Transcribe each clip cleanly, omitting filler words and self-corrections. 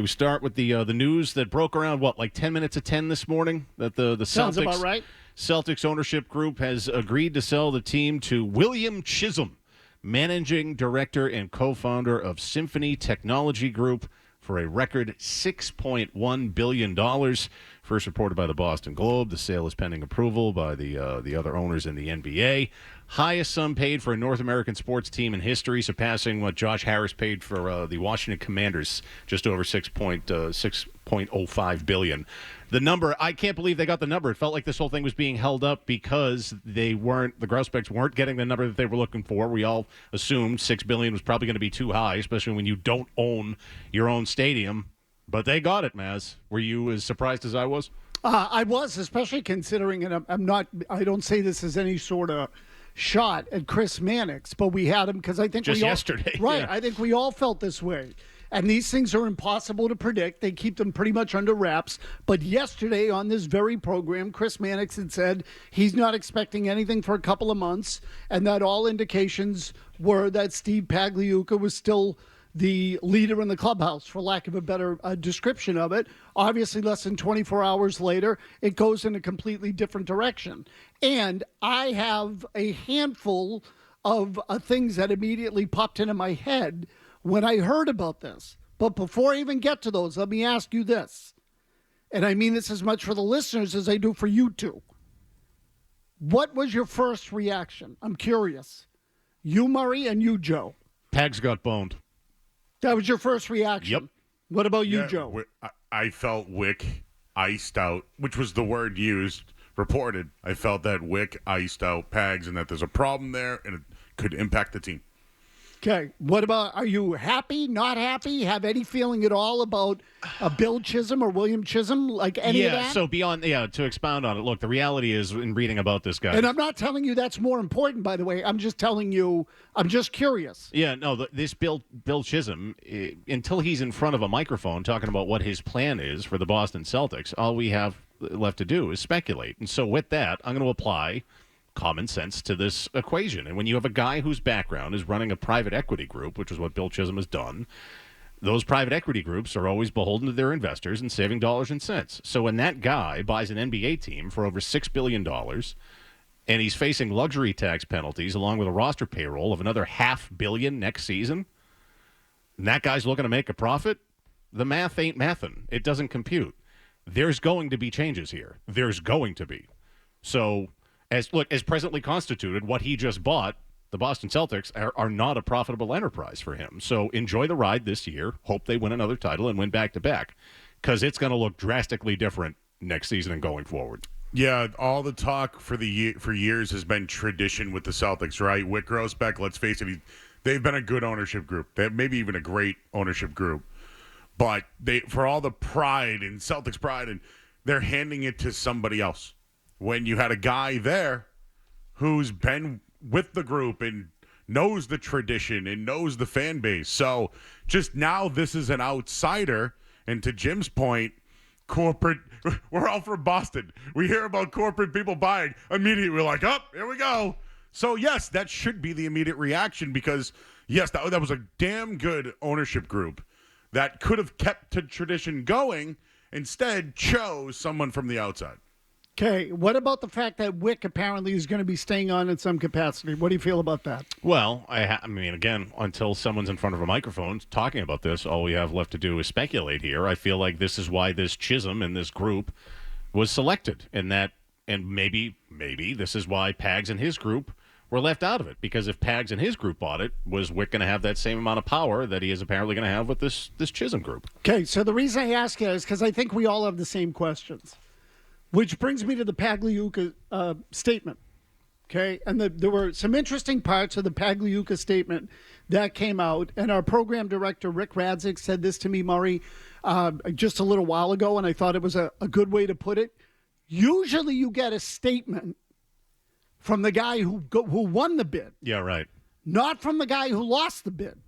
We start with the news that broke around, like 10 minutes of 10 this morning? That the Sounds Celtics, about right. Celtics ownership group has agreed to sell the team to William Chisholm, managing director and co-founder of Symphony Technology Group, for a record $6.1 billion. First reported by the Boston Globe. The sale is pending approval by the other owners in the NBA. Highest sum paid for a North American sports team in history, surpassing what Josh Harris paid for the Washington Commanders, just over $6.05 billion. The number, I can't believe they got the number. It felt like this whole thing was being held up because the Grosbecks weren't getting the number that they were looking for. We all assumed $6 billion was probably going to be too high, especially when you don't own your own stadium. But they got it, Mazz. Were you as surprised as I was? I was, especially considering, and I don't say this as any sort of shot at Chris Mannix, but we had him because I think just yesterday. Right. Yeah. I think we all felt this way. And these things are impossible to predict. They keep them pretty much under wraps. But yesterday on this very program, Chris Mannix had said he's not expecting anything for a couple of months, and that all indications were that Steve Pagliuca was still the leader in the clubhouse, for lack of a better description of it. Obviously, less than 24 hours later, it goes in a completely different direction. And I have a handful of things that immediately popped into my head when I heard about this. But before I even get to those, let me ask you this. And I mean this as much for the listeners as I do for you two. What was your first reaction? I'm curious. You, Murray, and you, Joe. Pags got boned. That was your first reaction? Yep. What about you, Joe? I felt Wick iced out, which was the word used, reported. I felt that Wick iced out Pags and that there's a problem there and it could impact the team. Okay. What about, are you happy, not happy, have any feeling at all about Bill Chisholm or William Chisholm, like any of that? Yeah, so to expound on it, look, the reality is, in reading about this guy. And I'm not telling you that's more important, by the way. I'm just telling you, I'm just curious. Yeah, no, this Bill Chisholm, until he's in front of a microphone talking about what his plan is for the Boston Celtics, all we have left to do is speculate. And so with that, I'm going to apply common sense to this equation. And when you have a guy whose background is running a private equity group, which is what Bill Chisholm has done, those private equity groups are always beholden to their investors and saving dollars and cents. So when that guy buys an NBA team for over $6 billion and he's facing luxury tax penalties along with a roster payroll of another $500 million next season, and that guy's looking to make a profit, the math ain't mathin'. It doesn't compute. There's going to be changes here. There's going to be. So as presently constituted, what he just bought, the Boston Celtics, are not a profitable enterprise for him. So enjoy the ride this year. Hope they win another title and win back-to-back, because it's going to look drastically different next season and going forward. Yeah, all the talk for years has been tradition with the Celtics, right? Wick Grosbeck, let's face it, they've been a good ownership group. They have maybe even a great ownership group. But for all the pride and Celtics pride, and they're handing it to somebody else. When you had a guy there who's been with the group and knows the tradition and knows the fan base. So just now this is an outsider. And to Jim's point, corporate, we're all from Boston. We hear about corporate people buying. Immediately we're like, oh, here we go. So, yes, that should be the immediate reaction because, yes, that was a damn good ownership group that could have kept the tradition going, instead chose someone from the outside. Okay, what about the fact that Wick apparently is going to be staying on in some capacity? What do you feel about that? Well, I mean, again, until someone's in front of a microphone talking about this, all we have left to do is speculate here. I feel like this is why this Chisholm and this group was selected, and maybe this is why Pags and his group were left out of it, because if Pags and his group bought it, was Wick going to have that same amount of power that he is apparently going to have with this Chisholm group? Okay, so the reason I ask you is because I think we all have the same questions. Which brings me to the Pagliuca statement, okay? And there were some interesting parts of the Pagliuca statement that came out, and our program director, Rick Radzik, said this to me, Murray, just a little while ago, and I thought it was a good way to put it. Usually you get a statement from the guy who won the bid. Yeah, right. Not from the guy who lost the bid.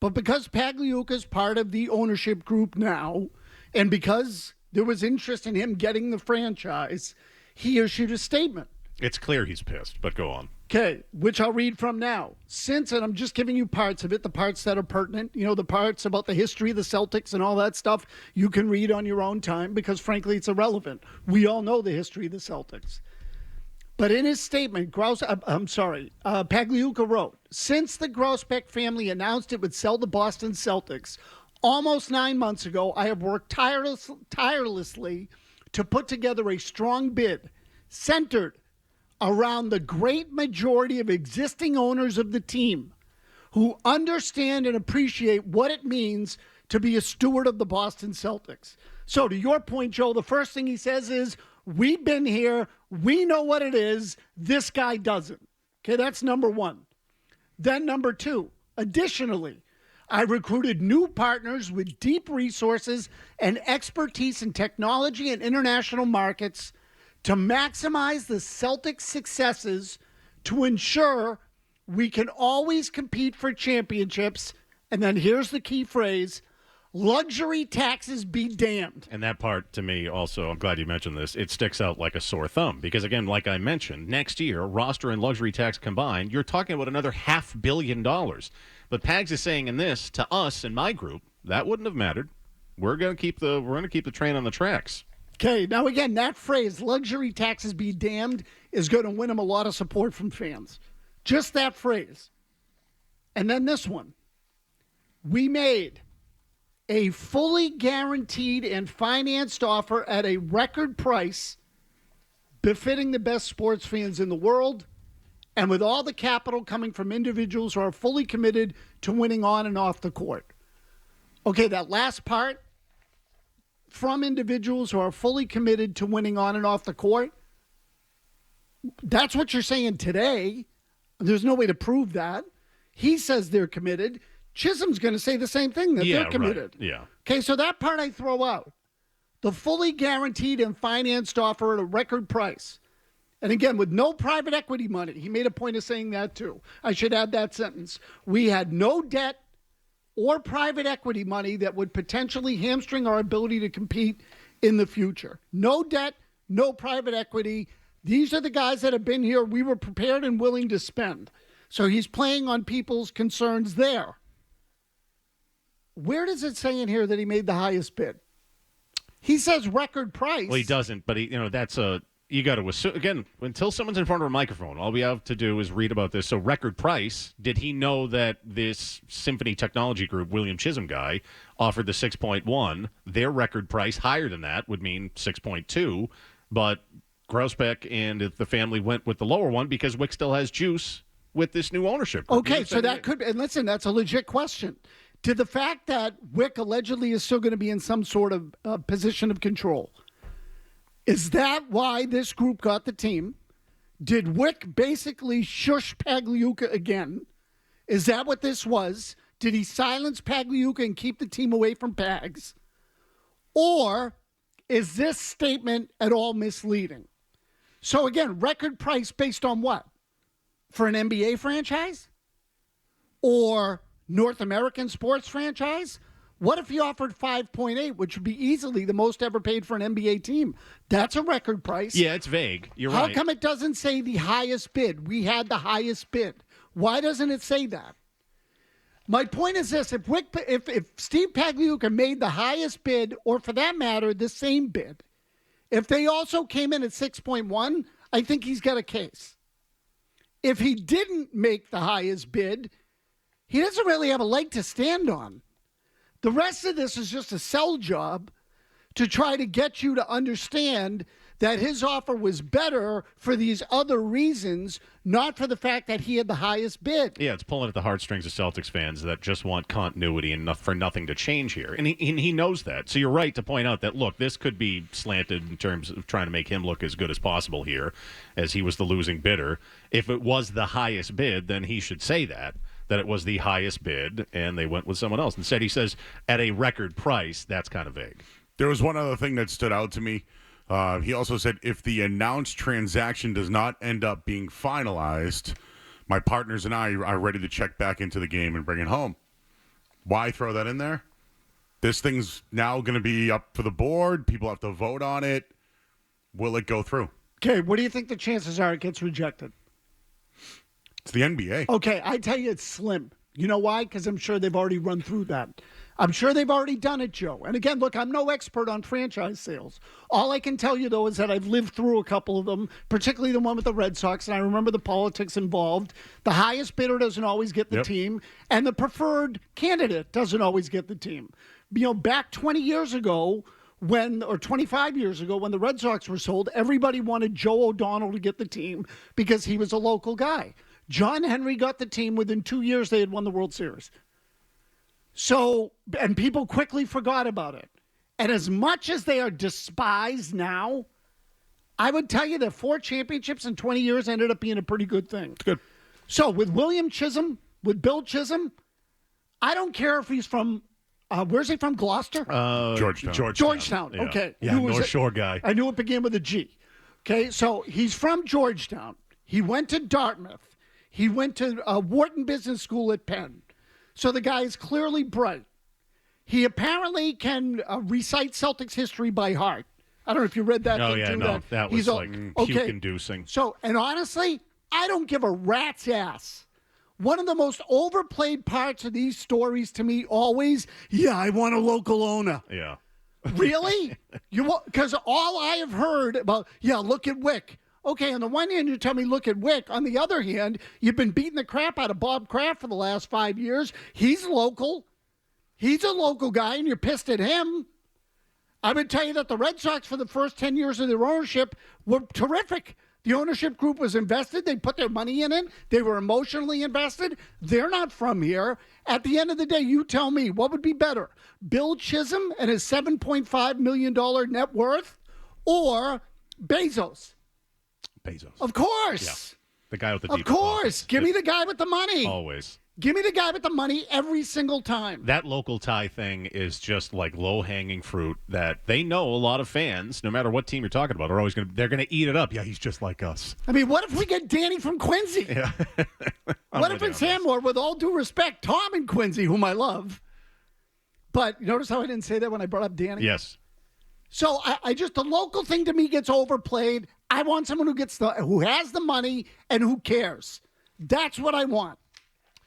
But because Pagliuca is part of the ownership group now, and because there was interest in him getting the franchise, he issued a statement. It's clear he's pissed, but go on. Okay, which I'll read from now. Since, and I'm just giving you parts of it, the parts that are pertinent, the parts about the history of the Celtics and all that stuff, you can read on your own time because, frankly, it's irrelevant. We all know the history of the Celtics. But in his statement, Pagliuca wrote, since the Grousbeck family announced it would sell the Boston Celtics almost 9 months ago, I have worked tirelessly to put together a strong bid centered around the great majority of existing owners of the team who understand and appreciate what it means to be a steward of the Boston Celtics. So to your point, Joe, the first thing he says is, we've been here, we know what it is, this guy doesn't. Okay, that's number one. Then number two, additionally, I recruited new partners with deep resources and expertise in technology and international markets to maximize the Celtics' successes to ensure we can always compete for championships. And then here's the key phrase, luxury taxes be damned. And that part, to me, also, I'm glad you mentioned this, it sticks out like a sore thumb. Because, again, like I mentioned, next year, roster and luxury tax combined, you're talking about another $500 million. But Pags is saying in this, to us and my group, that wouldn't have mattered. We're going to keep the train on the tracks. Okay, now again, that phrase, luxury taxes be damned, is going to win him a lot of support from fans. Just that phrase. And then this one. We made a fully guaranteed and financed offer at a record price befitting the best sports fans in the world, and with all the capital coming from individuals who are fully committed to winning on and off the court. Okay, that last part, from individuals who are fully committed to winning on and off the court, that's what you're saying today. There's no way to prove that. He says they're committed. Chisholm's going to say the same thing, that they're committed. Right. Yeah. Okay, so that part I throw out. The fully guaranteed and financed offer at a record price. And again, with no private equity money. He made a point of saying that too. I should add that sentence. We had no debt or private equity money that would potentially hamstring our ability to compete in the future. No debt, no private equity. These are the guys that have been here. We were prepared and willing to spend. So he's playing on people's concerns there. Where does it say in here that he made the highest bid? He says record price. Well, he doesn't, but that's you got to assume, again, until someone's in front of a microphone, all we have to do is read about this. So record price, did he know that this Symphony Technology Group, William Chisholm guy, offered the 6.1? Their record price higher than that would mean 6.2, but Grousbeck and the family went with the lower one because Wick still has juice with this new ownership group. Okay, so that could, and listen, that's a legit question. To the fact that Wick allegedly is still going to be in some sort of position of control, is that why this group got the team? Did Wick basically shush Pagliuca again? Is that what this was? Did he silence Pagliuca and keep the team away from Pags? Or is this statement at all misleading? So again, record price based on what? For an NBA franchise? Or North American sports franchise? What if he offered 5.8, which would be easily the most ever paid for an NBA team? That's a record price. Yeah, it's vague. You're right. How come it doesn't say the highest bid? We had the highest bid. Why doesn't it say that? My point is this. If Steve Pagliuca made the highest bid, or for that matter, the same bid, if they also came in at 6.1, I think he's got a case. If he didn't make the highest bid, he doesn't really have a leg to stand on. The rest of this is just a sell job to try to get you to understand that his offer was better for these other reasons, not for the fact that he had the highest bid. Yeah, it's pulling at the heartstrings of Celtics fans that just want continuity and for nothing to change here. And he knows that. So you're right to point out that, look, this could be slanted in terms of trying to make him look as good as possible here, as he was the losing bidder. If it was the highest bid, then he should say that it was the highest bid, and they went with someone else. Instead, he says, at a record price. That's kind of vague. There was one other thing that stood out to me. He also said, if the announced transaction does not end up being finalized, my partners and I are ready to check back into the game and bring it home. Why throw that in there? This thing's now going to be up for the board. People have to vote on it. Will it go through? Okay, what do you think the chances are it gets rejected? It's the NBA. Okay, I tell you it's slim. You know why? Because I'm sure they've already run through that. I'm sure they've already done it, Joe. And again, look, I'm no expert on franchise sales. All I can tell you, though, is that I've lived through a couple of them, particularly the one with the Red Sox, and I remember the politics involved. The highest bidder doesn't always get the team, and the preferred candidate doesn't always get the team. You know, back 20 years ago, or 25 years ago, when the Red Sox were sold, everybody wanted Joe O'Donnell to get the team because he was a local guy. John Henry got the team. Within 2 years, they had won the World Series. So, and people quickly forgot about it. And as much as they are despised now, I would tell you that 4 championships in 20 years ended up being a pretty good thing. Good. So with William Chisholm, with Bill Chisholm, I don't care if he's from, where's he from, Gloucester? Georgetown. Georgetown, Yeah. okay. Yeah, North Shore guy. I knew it began with a G. Okay, so he's from Georgetown. He went to Dartmouth. He went to Wharton Business School at Penn. So the guy is clearly bright. He apparently can recite Celtics history by heart. I don't know if you read that. Oh, yeah, no. That was puke-inducing. So, and honestly, I don't give a rat's ass. One of the most overplayed parts of these stories to me always, I want a local owner. Yeah. Really? Because all I have heard about, look at Wick. Okay, on the one hand, you tell me look at Wick. On the other hand, you've been beating the crap out of Bob Kraft for the last 5 years. He's local. He's a local guy, and you're pissed at him. I would tell you that the Red Sox, for the first 10 years of their ownership, were terrific. The ownership group was invested. They put their money in it. They were emotionally invested. They're not from here. At the end of the day, you tell me, what would be better? Bill Chisholm and his $7.5 million net worth, or Bezos? Bezos. Of course. Yeah. The guy with the Of deep course. pockets. Give me the guy with the money. Always. Give me the guy with the money every single time. That local tie thing is just like low-hanging fruit that they know a lot of fans, no matter what team you're talking about, they're going to eat it up. Yeah, he's just like us. I mean, what if we get Danny from Quincy? Yeah. What if it's him, or with all due respect, Tom and Quincy, whom I love? But notice how I didn't say that when I brought up Danny? Yes. So I just, the local thing to me gets overplayed. I want someone who has the money and who cares. That's what I want.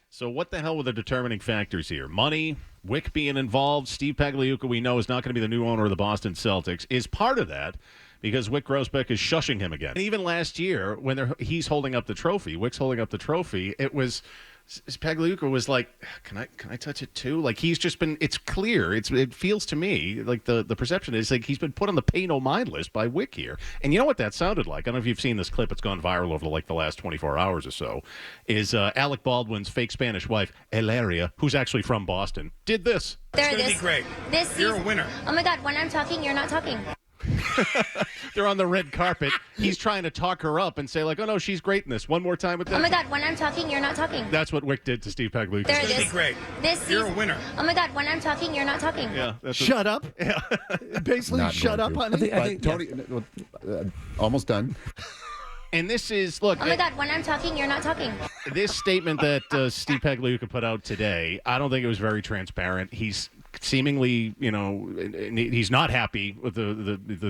So what the hell were the determining factors here? Money, Wick being involved, Steve Pagliuca, we know, is not going to be the new owner of the Boston Celtics, is part of that because Wick Grousbeck is shushing him again. And even last year, when he's holding up the trophy, Wick's holding up the trophy, it was Pagliuca was like, can I touch it too? Like, he's just been, it's clear. It feels to me like the perception is like he's been put on the pay no mind list by Wick here. And you know what that sounded like? I don't know if you've seen this clip. It's gone viral over like the last 24 hours or so. Is Alec Baldwin's fake Spanish wife, Hilaria, who's actually from Boston, did this. It's going to be great. You're a winner. Oh my God, when I'm talking, you're not talking. They're on the red carpet. He's trying to talk her up and say, like, oh, no, she's great in this. One more time with this. Oh my God, when I'm talking, you're not talking. That's what Wick did to Steve Pagliuca. It's going to be great. You're a winner. Oh my God, when I'm talking, you're not talking. Yeah. Shut up. Yeah. Basically, Not shut going up, to. honey. I think Tony, almost done. And this is, look. Oh my God, when I'm talking, you're not talking. This statement that Steve Pagliuca put out today, I don't think it was very transparent. He's seemingly, he's not happy with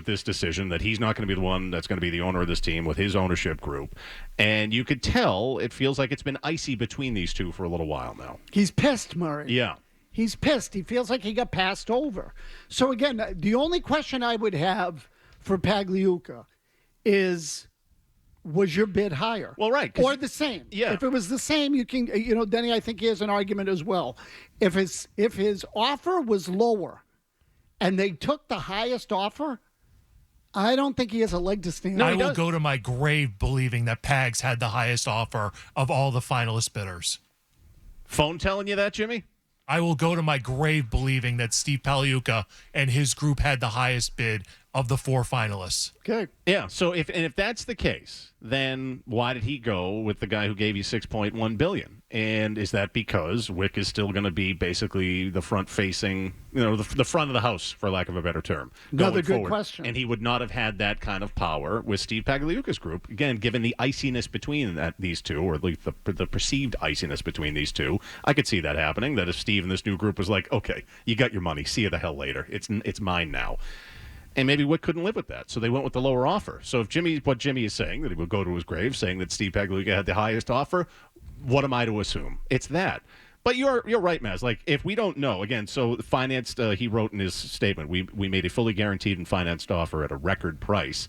this decision, that he's not going to be the one that's going to be the owner of this team with his ownership group. And you could tell it feels like it's been icy between these two for a little while now. He's pissed, Murray. Yeah. He's pissed. He feels like he got passed over. So, again, the only question I would have for Pagliuca is, was your bid higher? Well, right. Or the same? Yeah. If it was the same, you can, Denny, I think he has an argument as well. If his offer was lower and they took the highest offer, I don't think he has a leg to stand on. I will go to my grave believing that Pags had the highest offer of all the finalist bidders. Phone telling you that, Jimmy? I will go to my grave believing that Steve Pagliuca and his group had the highest bid of the 4 finalists. Okay. Yeah. So if that's the case, then why did he go with the guy who gave you $6.1 billion? And is that because Wick is still going to be basically the front-facing, the front of the house, for lack of a better term? Another good forward. question. And he would not have had that kind of power with Steve Pagliuca's group. Again, given the iciness between these two, or at least the perceived iciness between these two, I could see that happening. That if Steve and this new group was like, okay, you got your money, see you the hell later. It's mine now. And maybe Wick couldn't live with that, so they went with the lower offer. So if what Jimmy is saying, that he would go to his grave saying that Steve Pagliuca had the highest offer, what am I to assume? It's that. But you're right, Maz. Like, if we don't know, again, so financed, he wrote in his statement, we made a fully guaranteed and financed offer at a record price.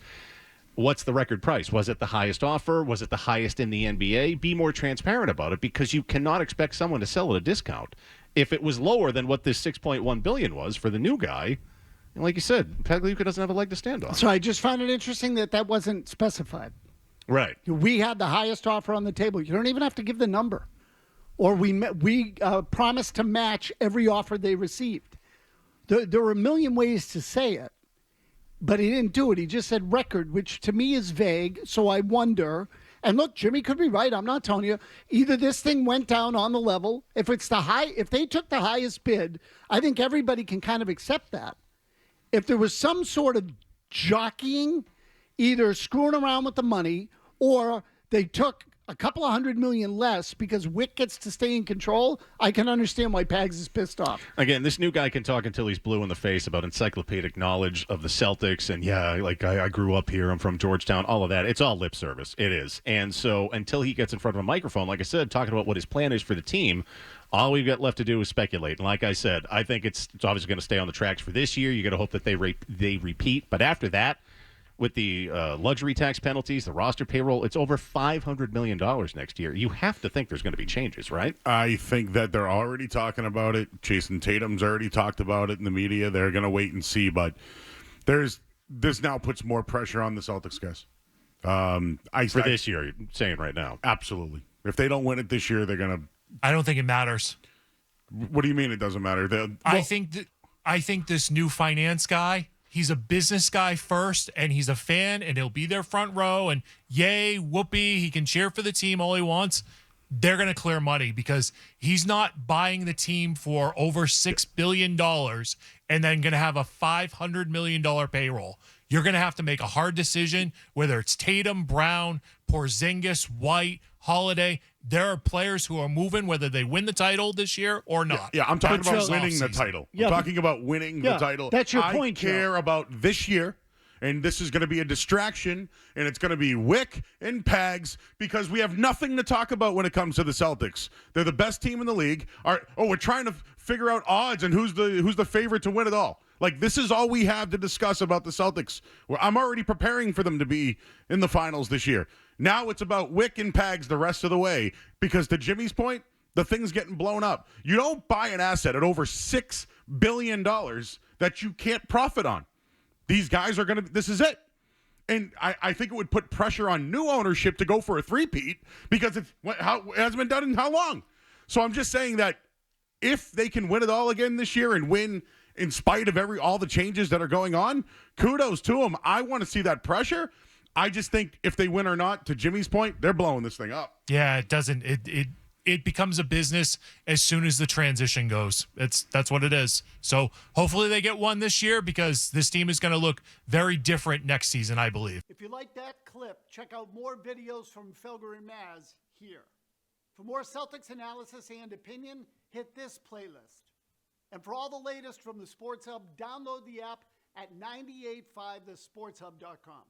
What's the record price? Was it the highest offer? Was it the highest in the NBA? Be more transparent about it, because you cannot expect someone to sell at a discount. If it was lower than what this $6.1 billion was for the new guy, and like you said, Pagliuca doesn't have a leg to stand on. So I just found it interesting that wasn't specified. Right. We had the highest offer on the table. You don't even have to give the number. Or we promised to match every offer they received. There were a million ways to say it, but he didn't do it. He just said record, which to me is vague. So I wonder. And look, Jimmy could be right. I'm not telling you. Either this thing went down on the level. If they took the highest bid, I think everybody can kind of accept that. If there was some sort of jockeying, either screwing around with the money, or they took a couple of $100 million less because Wick gets to stay in control, I can understand why Pags is pissed off. Again, this new guy can talk until he's blue in the face about encyclopedic knowledge of the Celtics. And I grew up here. I'm from Georgetown. All of that. It's all lip service. It is. And so until he gets in front of a microphone, like I said, talking about what his plan is for the team, all we've got left to do is speculate. And like I said, I think it's obviously going to stay on the tracks for this year. You got to hope that they repeat. But after that, with the luxury tax penalties, the roster payroll, it's over $500 million next year. You have to think there's going to be changes, right? I think that they're already talking about it. Jason Tatum's already talked about it in the media. They're going to wait and see. But this now puts more pressure on the Celtics guys. For this year, you're saying right now. Absolutely. If they don't win it this year, they're going to. I don't think it matters. What do you mean it doesn't matter? I think this new finance guy, he's a business guy first, and he's a fan, and he'll be there front row, and yay, whoopee, he can cheer for the team all he wants. They're going to clear money because he's not buying the team for over $6 billion and then going to have a $500 million payroll. You're going to have to make a hard decision, whether it's Tatum, Brown, Porzingis, White, Holiday. There are players who are moving, whether they win the title this year or not. Yeah, I'm talking about winning the title. I'm talking about winning the title. That's your point, I care about this year, and this is going to be a distraction, and it's going to be Wick and Pags, because we have nothing to talk about when it comes to the Celtics. They're the best team in the league. We're trying to figure out odds and who's the favorite to win it all. Like, this is all we have to discuss about the Celtics. I'm already preparing for them to be in the finals this year. Now it's about Wick and Pags the rest of the way, because to Jimmy's point, the thing's getting blown up. You don't buy an asset at over $6 billion that you can't profit on. These guys are going to – this is it. And I think it would put pressure on new ownership to go for a three-peat, because it hasn't been done in how long? So I'm just saying that if they can win it all again this year and win – in spite of all the changes that are going on, kudos to them. I want to see that pressure. I just think if they win or not, to Jimmy's point, they're blowing this thing up. Yeah, it doesn't. It becomes a business as soon as the transition goes. That's what it is. So hopefully they get one this year, because this team is going to look very different next season, I believe. If you like that clip, check out more videos from Felger and Mazz here. For more Celtics analysis and opinion, hit this playlist. And for all the latest from the Sports Hub, download the app at 985thesportshub.com.